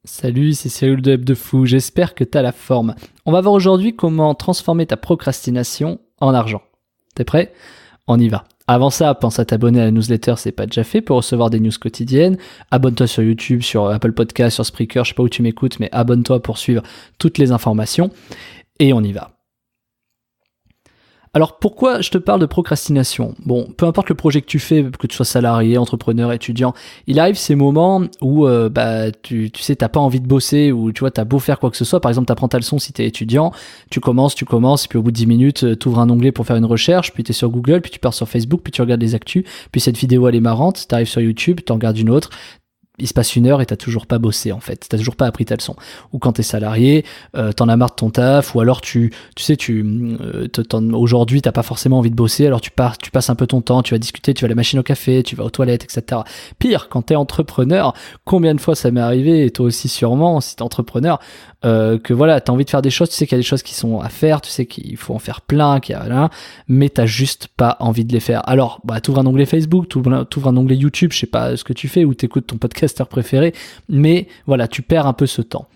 Salut, c'est Cyril de Web de Fou, j'espère que t'as la forme. On va voir aujourd'hui comment transformer ta procrastination en argent. T'es prêt ? On y va. Avant ça, pense à t'abonner à la newsletter, c'est pas déjà fait, pour recevoir des news quotidiennes. Abonne-toi sur YouTube, sur Apple Podcast, sur Spreaker, je sais pas où tu m'écoutes, mais abonne-toi pour suivre toutes les informations. Et on y va. Alors pourquoi je te parle de procrastination ? Bon, peu importe le projet que tu fais, que tu sois salarié, entrepreneur, étudiant, il arrive ces moments où tu sais, t'as pas envie de bosser, ou tu vois, t'as beau faire quoi que ce soit. Par exemple, t'apprends ta leçon si t'es étudiant, tu commences, et puis au bout de 10 minutes, t'ouvres un onglet pour faire une recherche, puis t'es sur Google, puis tu pars sur Facebook, puis tu regardes les actus, puis cette vidéo elle est marrante, t'arrives sur YouTube, t'en regardes une autre. Il se passe 1 heure et t'as toujours pas bossé en fait, t'as toujours pas appris ta leçon. Ou quand t'es salarié, t'en as marre de ton taf, ou alors aujourd'hui t'as pas forcément envie de bosser, alors tu passes un peu ton temps, tu vas discuter, tu vas à la machine au café, tu vas aux toilettes, etc. Pire, quand t'es entrepreneur, combien de fois ça m'est arrivé, et toi aussi sûrement, si t'es entrepreneur, que voilà, t'as envie de faire des choses, tu sais qu'il y a des choses qui sont à faire, tu sais qu'il faut en faire plein, mais t'as juste pas envie de les faire. Alors, t'ouvres un onglet Facebook, t'ouvres un onglet YouTube, je sais pas ce que tu fais, ou t'écoutes ton podcasteur préféré, mais voilà, tu perds un peu ce temps.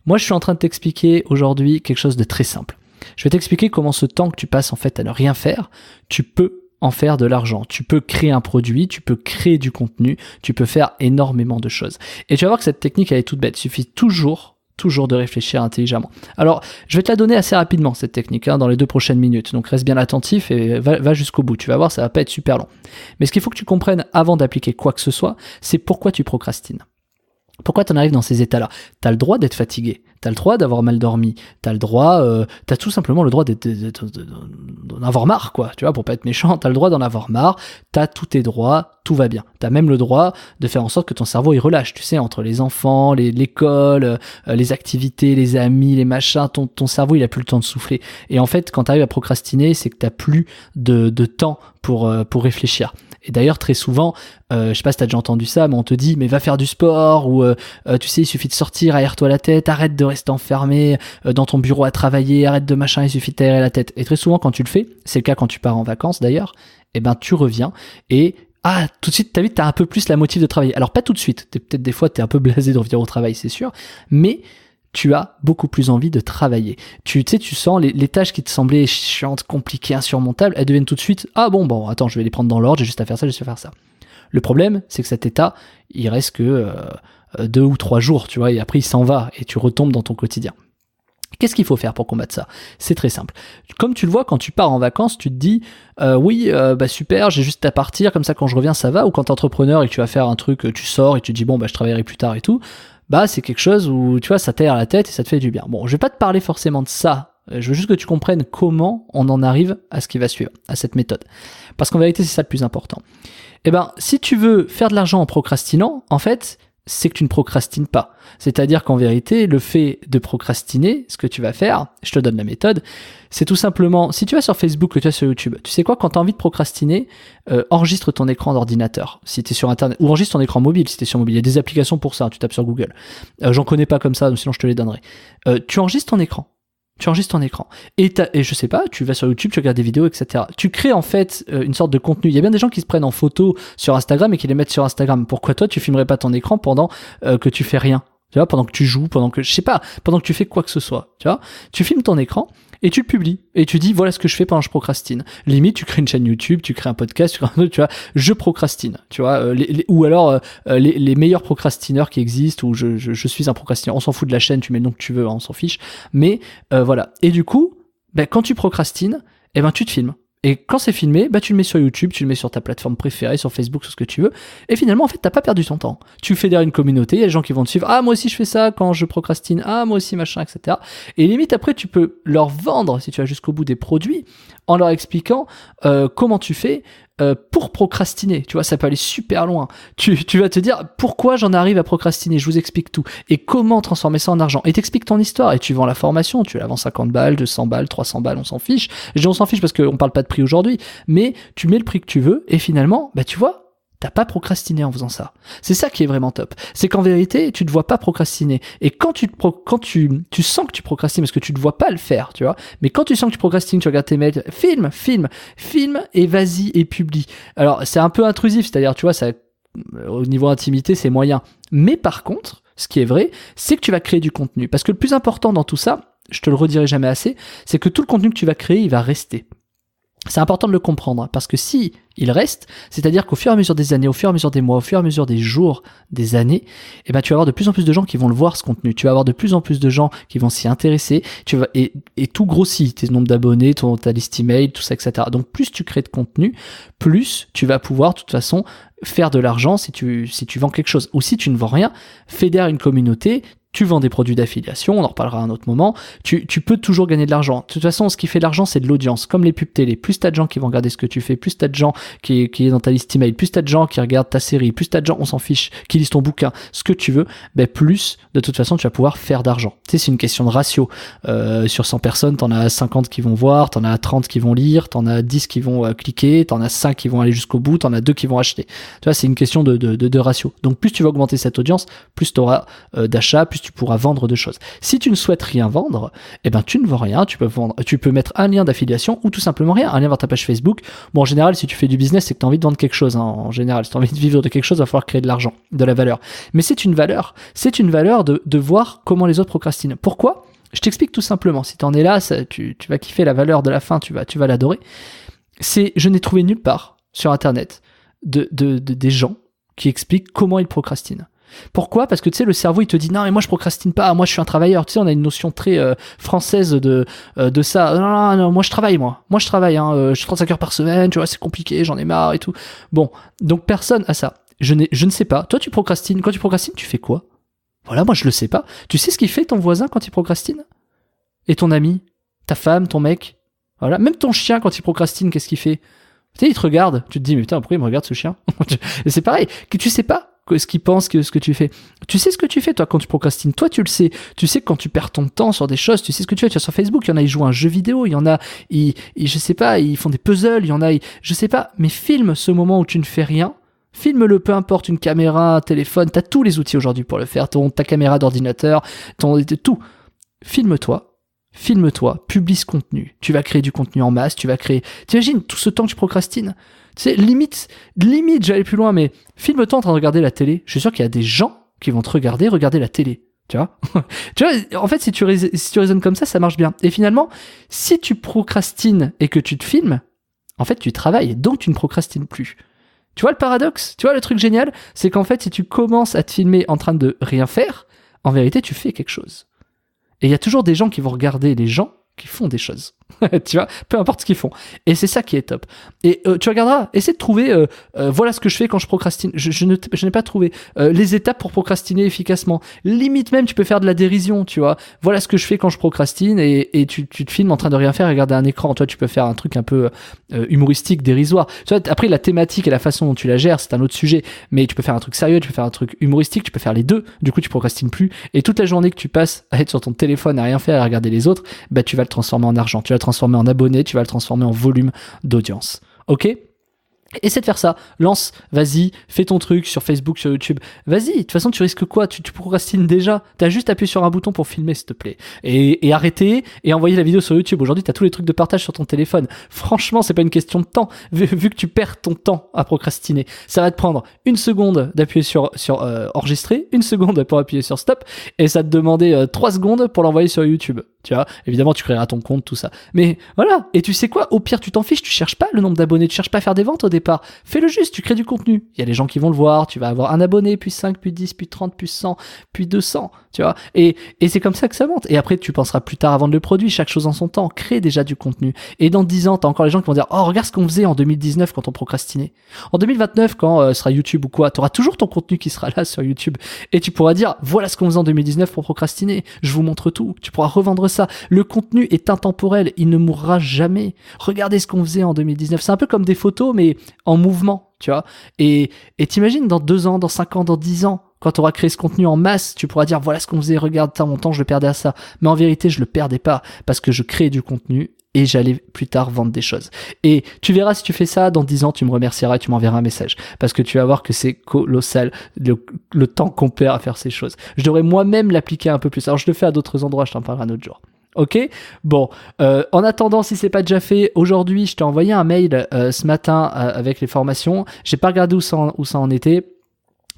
Moi, je suis en train de t'expliquer aujourd'hui quelque chose de très simple. Je vais t'expliquer comment ce temps que tu passes en fait à ne rien faire, tu peux en faire de l'argent. Tu peux créer un produit, tu peux créer du contenu, tu peux faire énormément de choses. Et tu vas voir que cette technique, elle est toute bête. Il suffit toujours de réfléchir intelligemment. Alors, je vais te la donner assez rapidement, cette technique, dans les 2 prochaines minutes. Donc, reste bien attentif et va jusqu'au bout. Tu vas voir, ça va pas être super long. Mais ce qu'il faut que tu comprennes avant d'appliquer quoi que ce soit, c'est pourquoi tu procrastines. Pourquoi t'en arrives dans ces états-là ? T'as le droit d'être fatigué, t'as le droit d'avoir mal dormi, t'as tout simplement le droit d'en avoir marre, quoi. Tu vois, pour pas être méchant, t'as le droit d'en avoir marre, t'as tous tes droits, tout va bien. T'as même le droit de faire en sorte que ton cerveau il relâche, tu sais, entre les enfants, l'école, les activités, les amis, les machins, ton cerveau il a plus le temps de souffler. Et en fait, quand t'arrives à procrastiner, c'est que t'as plus de temps pour réfléchir. Et d'ailleurs, très souvent, je sais pas si t'as déjà entendu ça, mais on te dit, mais va faire du sport, ou tu sais, il suffit de sortir, aère-toi la tête, arrête de rester enfermé dans ton bureau à travailler, arrête de machin, il suffit de t'aérer la tête. Et très souvent, quand tu le fais, c'est le cas quand tu pars en vacances d'ailleurs, tu reviens et tout de suite, t'as un peu plus la motive de travailler. Alors pas tout de suite, peut-être des fois, t'es un peu blasé de revenir au travail, c'est sûr, mais tu as beaucoup plus envie de travailler. Tu sens les tâches qui te semblaient chiantes, compliquées, insurmontables, elles deviennent tout de suite, attends, je vais les prendre dans l'ordre, j'ai juste à faire ça. Le problème, c'est que cet état, il reste que 2 ou 3 jours, tu vois, et après il s'en va, et tu retombes dans ton quotidien. Qu'est-ce qu'il faut faire pour combattre ça ? C'est très simple. Comme tu le vois, quand tu pars en vacances, tu te dis super, j'ai juste à partir, comme ça quand je reviens ça va. Ou quand t'es entrepreneur et que tu vas faire un truc, tu sors et tu te dis je travaillerai plus tard et tout, c'est quelque chose où tu vois ça t'aère la tête et ça te fait du bien. Bon, je vais pas te parler forcément de ça. Je veux juste que tu comprennes comment on en arrive à ce qui va suivre, à cette méthode. Parce qu'en vérité, c'est ça le plus important. Si tu veux faire de l'argent en procrastinant, en fait, c'est que tu ne procrastines pas. C'est-à-dire qu'en vérité, le fait de procrastiner, ce que tu vas faire, je te donne la méthode, c'est tout simplement, si tu vas sur Facebook, que tu vas sur YouTube, tu sais quoi, quand tu as envie de procrastiner, enregistre ton écran d'ordinateur, si tu es sur Internet, ou enregistre ton écran mobile, si tu es sur mobile. Il y a des applications pour ça, tu tapes sur Google. J'en connais pas comme ça, sinon je te les donnerai. Tu enregistres ton écran. Et je sais pas, tu vas sur YouTube, tu regardes des vidéos, etc. Tu crées en fait une sorte de contenu. Il y a bien des gens qui se prennent en photo sur Instagram et qui les mettent sur Instagram. Pourquoi toi, tu filmerais pas ton écran pendant que tu fais rien ? Tu vois, pendant que tu joues, pendant que tu fais quoi que ce soit. Tu vois, tu filmes ton écran et tu le publies. Et tu dis, voilà ce que je fais pendant que je procrastine. Limite, tu crées une chaîne YouTube, tu crées un podcast, tu vois, je procrastine. Tu vois, ou alors les meilleurs procrastineurs qui existent, ou je suis un procrastineur. On s'en fout de la chaîne, tu mets le nom que tu veux, on s'en fiche. Mais voilà. Et du coup, quand tu procrastines, tu te filmes. Et quand c'est filmé, tu le mets sur YouTube, tu le mets sur ta plateforme préférée, sur Facebook, sur ce que tu veux. Et finalement, en fait, t'as pas perdu ton temps. Tu fédères une communauté, il y a des gens qui vont te suivre. Ah, moi aussi, je fais ça quand je procrastine. Ah, moi aussi, machin, etc. Et limite, après, tu peux leur vendre, si tu vas jusqu'au bout, des produits en leur expliquant comment tu fais pour procrastiner. Tu vois, ça peut aller super loin. Tu vas te dire pourquoi j'en arrive à procrastiner. Je vous explique tout. Et comment transformer ça en argent. Et t'expliques ton histoire. Et tu vends la formation. Tu la vends 50 balles, 200 balles, 300 balles, on s'en fiche. Je dis on s'en fiche parce qu'on parle pas de prix aujourd'hui. Mais tu mets le prix que tu veux. Et finalement, tu vois, t'as pas procrastiné en faisant ça. C'est ça qui est vraiment top. C'est qu'en vérité, tu te vois pas procrastiner. Et quand tu sens que tu procrastines, parce que tu te vois pas le faire, tu vois. Mais quand tu sens que tu procrastines, tu regardes tes mails, filme et vas-y et publie. Alors, c'est un peu intrusif, c'est-à-dire, tu vois, ça, au niveau intimité, c'est moyen. Mais par contre, ce qui est vrai, c'est que tu vas créer du contenu. Parce que le plus important dans tout ça, je te le redirai jamais assez, c'est que tout le contenu que tu vas créer, il va rester. C'est important de le comprendre, parce que si il reste, c'est-à-dire qu'au fur et à mesure des années, au fur et à mesure des mois, au fur et à mesure des jours, des années, tu vas avoir de plus en plus de gens qui vont le voir, ce contenu. Tu vas avoir de plus en plus de gens qui vont s'y intéresser, et tout grossit, tes nombres d'abonnés, ta liste email, tout ça, etc. Donc plus tu crées de contenu, plus tu vas pouvoir, de toute façon, faire de l'argent si tu vends quelque chose. Ou si tu ne vends rien, fédère une communauté, tu vends des produits d'affiliation, on en reparlera à un autre moment, tu peux toujours gagner de l'argent. De toute façon, ce qui fait de l'argent, c'est de l'audience. Comme les pubs télé, plus t'as de gens qui vont regarder ce que tu fais, plus t'as de gens qui est dans ta liste email, plus t'as de gens qui regardent ta série, plus t'as de gens, on s'en fiche, qui lisent ton bouquin, ce que tu veux, plus, de toute façon, tu vas pouvoir faire d'argent. Tu sais, c'est une question de ratio. Sur 100 personnes, t'en as 50 qui vont voir, t'en as 30 qui vont lire, t'en as 10 qui vont cliquer, t'en as 5 qui vont aller jusqu'au bout, t'en as 2 qui vont acheter. Tu vois, c'est une question de ratio. Donc, plus tu vas augmenter cette audience, plus t'auras d'achats, plus tu pourras vendre de choses. Si tu ne souhaites rien vendre, tu ne vends rien, tu peux mettre un lien d'affiliation ou tout simplement rien, un lien vers ta page Facebook. Bon, en général, si tu fais du business, c'est que tu as envie de vendre quelque chose, hein. En général, si tu as envie de vivre de quelque chose, il va falloir créer de l'argent, de la valeur. Mais c'est une valeur de voir comment les autres procrastinent. Pourquoi ? Je t'explique tout simplement. Si tu en es là, tu vas kiffer la valeur de la fin, tu vas l'adorer. Je n'ai trouvé nulle part sur Internet des gens qui expliquent comment ils procrastinent. Pourquoi ? Parce que tu sais, le cerveau il te dit non mais moi je procrastine pas, moi je suis un travailleur. Tu sais, on a une notion très française de ça. Non, moi je travaille, je suis 35 heures par semaine, tu vois, c'est compliqué, j'en ai marre et tout. Bon, donc personne a ça. Je ne sais pas. Toi tu procrastines. Quand tu procrastines, tu fais quoi ? Voilà, moi je le sais pas. Tu sais ce qu'il fait ton voisin quand il procrastine ? Et ton ami ? Ta femme, ton mec ? Voilà, même ton chien quand il procrastine, qu'est-ce qu'il fait ? Tu sais, il te regarde. Tu te dis mais putain, pourquoi il me regarde ce chien ? Et c'est pareil, que tu sais pas ce qu'il pense, ce que tu fais. Tu sais ce que tu fais, toi, quand tu procrastines. Toi, tu le sais. Tu sais que quand tu perds ton temps sur des choses, tu sais ce que tu fais. Tu vois, sur Facebook, il y en a, ils jouent à un jeu vidéo. Il y en a, je sais pas, ils font des puzzles. Il y en a, je sais pas. Mais filme ce moment où tu ne fais rien. Filme-le, peu importe, une caméra, un téléphone. T'as tous les outils aujourd'hui pour le faire. Ta caméra d'ordinateur, tout. Filme-toi, publie ce contenu. Tu vas créer du contenu en masse. T'imagines tout ce temps que tu procrastines. Tu sais, limite, j'allais plus loin, mais filme-toi en train de regarder la télé. Je suis sûr qu'il y a des gens qui vont te regarder la télé. Tu vois, en fait, si tu raisonnes comme ça marche bien. Et finalement, si tu procrastines et que tu te filmes, en fait, tu travailles, donc tu ne procrastines plus. Tu vois le paradoxe ? Tu vois le truc génial ? C'est qu'en fait, si tu commences à te filmer en train de rien faire, en vérité, tu fais quelque chose. Et il y a toujours des gens qui vont regarder les gens qui font des choses. Tu vois, peu importe ce qu'ils font. Et c'est ça qui est top. Et tu regarderas, essaie de trouver, voilà ce que je fais quand je procrastine. Je n'ai pas trouvé les étapes pour procrastiner efficacement. Limite même, tu peux faire de la dérision, tu vois. Voilà ce que je fais quand je procrastine et tu te filmes en train de rien faire et regarder un écran. Toi, tu peux faire un truc un peu humoristique, dérisoire. Tu vois, après, la thématique et la façon dont tu la gères, c'est un autre sujet. Mais tu peux faire un truc sérieux, tu peux faire un truc humoristique, tu peux faire les deux. Du coup, tu procrastines plus. Et toute la journée que tu passes à être sur ton téléphone, à rien faire, à regarder les autres, tu vas le transformer en argent. Tu vas le transformer en abonnés, tu vas le transformer en volume d'audience. Ok ? Essaie de faire ça. Lance, vas-y, fais ton truc sur Facebook, sur YouTube. Vas-y, de toute façon, tu risques quoi ? Tu procrastines déjà. T'as juste appuyé sur un bouton pour filmer, s'il te plaît. Et arrêter et envoyer la vidéo sur YouTube. Aujourd'hui, t'as tous les trucs de partage sur ton téléphone. Franchement, c'est pas une question de temps. Vu que tu perds ton temps à procrastiner, ça va te prendre 1 seconde d'appuyer sur enregistrer, 1 seconde pour appuyer sur stop, et ça te demander 3 secondes pour l'envoyer sur YouTube. Tu vois, évidemment, tu créeras ton compte, tout ça. Mais voilà. Et tu sais quoi ? Au pire, tu t'en fiches. Tu cherches pas le nombre d'abonnés. Tu cherches pas à faire des ventes au départ. Fais-le juste. Tu crées du contenu. Il y a les gens qui vont le voir. Tu vas avoir un abonné, puis 5, puis 10, puis 30, puis 100, puis 200. Tu vois. Et c'est comme ça que ça monte. Et après, tu penseras plus tard à vendre le produit. Chaque chose en son temps. Crée déjà du contenu. Et dans 10 ans, t'as encore les gens qui vont dire, oh, regarde ce qu'on faisait en 2019 quand on procrastinait. En 2029, quand sera YouTube ou quoi, t'auras toujours ton contenu qui sera là sur YouTube. Et tu pourras dire, voilà ce qu'on faisait en 2019 pour procrastiner. Je vous montre tout. Tu pourras revendre ça. Le contenu est intemporel, il ne mourra jamais. Regardez ce qu'on faisait en 2019. C'est un peu comme des photos, mais en mouvement, tu vois. Et t'imagines, dans 2 ans, dans 5 ans, dans 10 ans, quand tu auras créé ce contenu en masse, tu pourras dire, voilà ce qu'on faisait, regarde, mon temps, je le perdais à ça. Mais en vérité, je le perdais pas, parce que je créais du contenu et j'allais plus tard vendre des choses. Et tu verras, si tu fais ça, dans 10 ans, tu me remercieras et tu m'enverras un message. Parce que tu vas voir que c'est colossal, le temps qu'on perd à faire ces choses. Je devrais moi-même l'appliquer un peu plus. Alors, je le fais à d'autres endroits, je t'en parlerai un autre jour. Ok, bon, en attendant, si c'est pas déjà fait, aujourd'hui je t'ai envoyé un mail ce matin avec les formations. J'ai pas regardé où ça en était.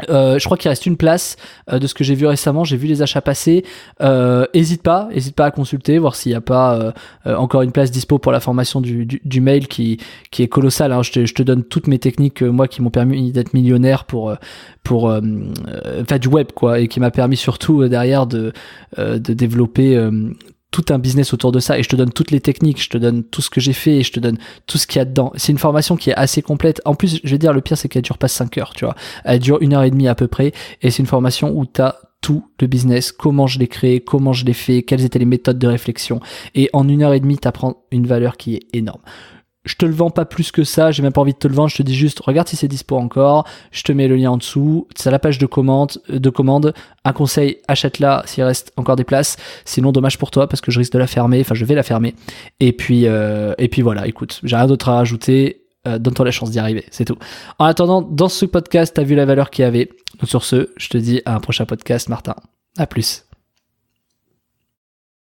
Je crois qu'il reste une place de ce que j'ai vu récemment. J'ai vu les achats passer. Hésite pas à consulter, voir s'il n'y a pas encore une place dispo pour la formation du mail qui est colossale. Hein. Je te donne toutes mes techniques moi qui m'ont permis d'être millionnaire pour du web quoi, et qui m'a permis surtout derrière de développer tout un business autour de ça, et je te donne toutes les techniques, je te donne tout ce que j'ai fait, et je te donne tout ce qu'il y a dedans. C'est une formation qui est assez complète. En plus, je vais dire, le pire, c'est qu'elle dure pas 5 heures, tu vois. Elle dure 1h30 à peu près, et c'est une formation où t'as tout le business, comment je l'ai créé, comment je l'ai fait, quelles étaient les méthodes de réflexion. Et en 1h30, t'apprends une valeur qui est énorme. Je te le vends pas plus que ça, j'ai même pas envie de te le vendre, je te dis juste, regarde si c'est dispo encore, je te mets le lien en dessous, c'est à la page de commande, un conseil, achète-la s'il reste encore des places, sinon dommage pour toi parce que je risque de la fermer, enfin je vais la fermer, et puis voilà, écoute, j'ai rien d'autre à rajouter, donne-toi la chance d'y arriver, c'est tout. En attendant, dans ce podcast, t'as vu la valeur qu'il y avait, donc sur ce, je te dis à un prochain podcast, Martin, à plus.